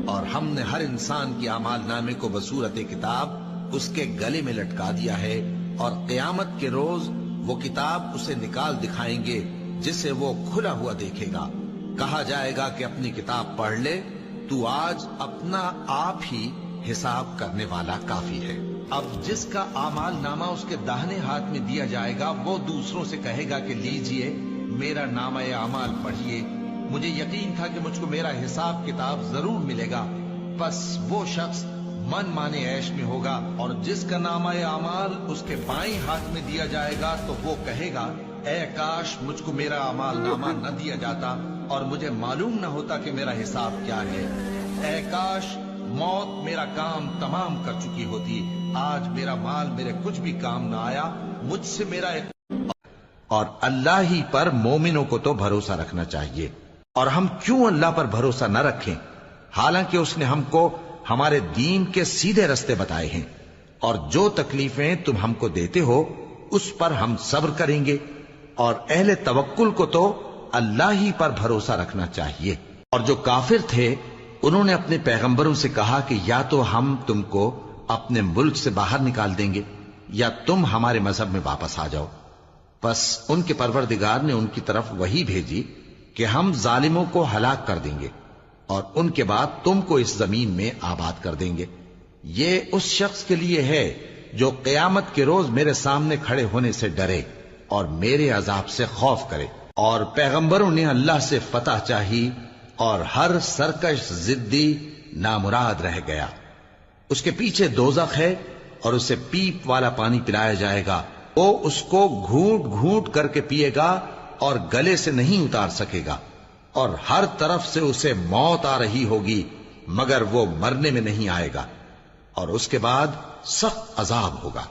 اور ہم نے ہر انسان کی اعمال نامے کو بصورت کتاب اس کے گلے میں لٹکا دیا ہے، اور قیامت کے روز وہ کتاب اسے نکال دکھائیں گے جسے وہ کھلا ہوا دیکھے گا۔ کہا جائے گا کہ اپنی کتاب پڑھ لے، تو آج اپنا آپ ہی حساب کرنے والا کافی ہے۔ اب جس کا اعمال نامہ اس کے داہنے ہاتھ میں دیا جائے گا وہ دوسروں سے کہے گا کہ لیجئے میرا نامہ اعمال پڑھیے، مجھے یقین تھا کہ مجھ کو میرا حساب کتاب ضرور ملے گا۔ پس وہ شخص من مانے عیش میں ہوگا، اور جس کا نامہ اعمال اس کے بائیں ہاتھ میں دیا جائے گا تو وہ کہے گا اے کاش مجھ کو میرا اعمال نامہ نہ دیا جاتا اور مجھے معلوم نہ ہوتا کہ میرا حساب کیا ہے۔ اے کاش موت میرا کام تمام کر چکی ہوتی، آج میرا مال میرے کچھ بھی کام نہ آیا، مجھ سے میرا اور اللہ ہی پر مومنوں کو تو بھروسہ رکھنا چاہیے۔ اور ہم کیوں اللہ پر بھروسہ نہ رکھیں، حالانکہ اس نے ہم کو ہمارے دین کے سیدھے رستے بتائے ہیں، اور جو تکلیفیں تم ہم کو دیتے ہو اس پر ہم صبر کریں گے، اور اہل توکل کو تو اللہ ہی پر بھروسہ رکھنا چاہیے۔ اور جو کافر تھے انہوں نے اپنے پیغمبروں سے کہا کہ یا تو ہم تم کو اپنے ملک سے باہر نکال دیں گے یا تم ہمارے مذہب میں واپس آ جاؤ۔ پس ان کے پروردگار نے ان کی طرف وحی بھیجی کہ ہم ظالموں کو ہلاک کر دیں گے اور ان کے بعد تم کو اس زمین میں آباد کر دیں گے۔ یہ اس شخص کے لیے ہے جو قیامت کے روز میرے سامنے کھڑے ہونے سے ڈرے اور میرے عذاب سے خوف کرے۔ اور پیغمبروں نے اللہ سے فتح چاہی اور ہر سرکش ضدی نامراد رہ گیا۔ اس کے پیچھے دوزخ ہے اور اسے پیپ والا پانی پلایا جائے گا، وہ اس کو گھونٹ گھونٹ کر کے پیے گا اور گلے سے نہیں اتار سکے گا، اور ہر طرف سے اسے موت آ رہی ہوگی مگر وہ مرنے میں نہیں آئے گا، اور اس کے بعد سخت عذاب ہوگا۔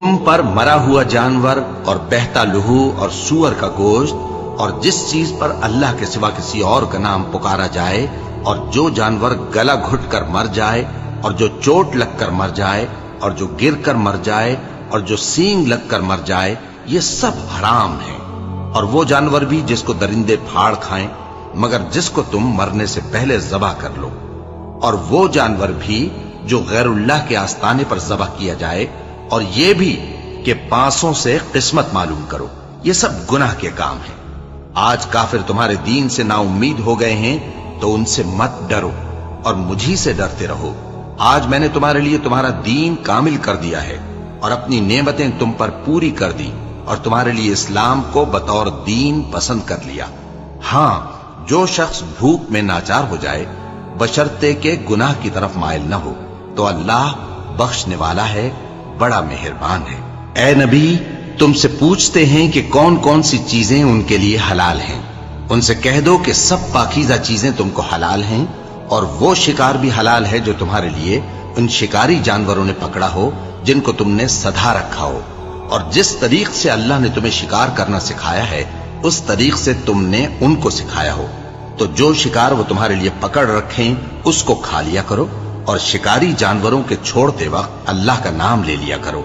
تم پر مرا ہوا جانور اور بہتا لہو اور سور کا گوشت اور جس چیز پر اللہ کے سوا کسی اور کا نام پکارا جائے، اور جو جانور گلا گھٹ کر مر جائے اور جو چوٹ لگ کر مر جائے اور جو گر کر مر جائے اور جو سینگ لگ کر مر جائے، یہ سب حرام ہیں۔ اور وہ جانور بھی جس کو درندے پھاڑ کھائیں مگر جس کو تم مرنے سے پہلے ذبح کر لو، اور وہ جانور بھی جو غیر اللہ کے آستانے پر ذبح کیا جائے، اور یہ بھی کہ پانسوں سے قسمت معلوم کرو، یہ سب گناہ کے کام ہیں۔ آج کافر تمہارے دین سے نا امید ہو گئے ہیں تو ان سے مت ڈرو اور مجھی سے ڈرتے رہو۔ آج میں نے تمہارے لیے تمہارا دین کامل کر دیا ہے اور اپنی نعمتیں تم پر پوری کر دی، اور تمہارے لیے اسلام کو بطور دین پسند کر لیا۔ ہاں، جو شخص بھوک میں ناچار ہو جائے بشرطے کہ گناہ کی طرف مائل نہ ہو تو اللہ بخشنے والا ہے، بڑا مہربان ہے۔ اے نبی، تم سے پوچھتے ہیں کہ کون کون سی چیزیں ان کے لیے حلال ہیں، ان سے کہہ دو کہ سب پاکیزہ چیزیں تم کو حلال ہیں، اور وہ شکار بھی حلال ہے جو تمہارے لیے ان شکاری جانوروں نے پکڑا ہو جن کو تم نے سدھا رکھا ہو، اور جس طریق سے اللہ نے تمہیں شکار کرنا سکھایا ہے اس طریق سے تم نے ان کو سکھایا ہو۔ تو جو شکار وہ تمہارے لیے پکڑ رکھیں اس کو کھا لیا کرو، اور شکاری جانوروں کے چھوڑتے وقت اللہ کا نام لے لیا کرو۔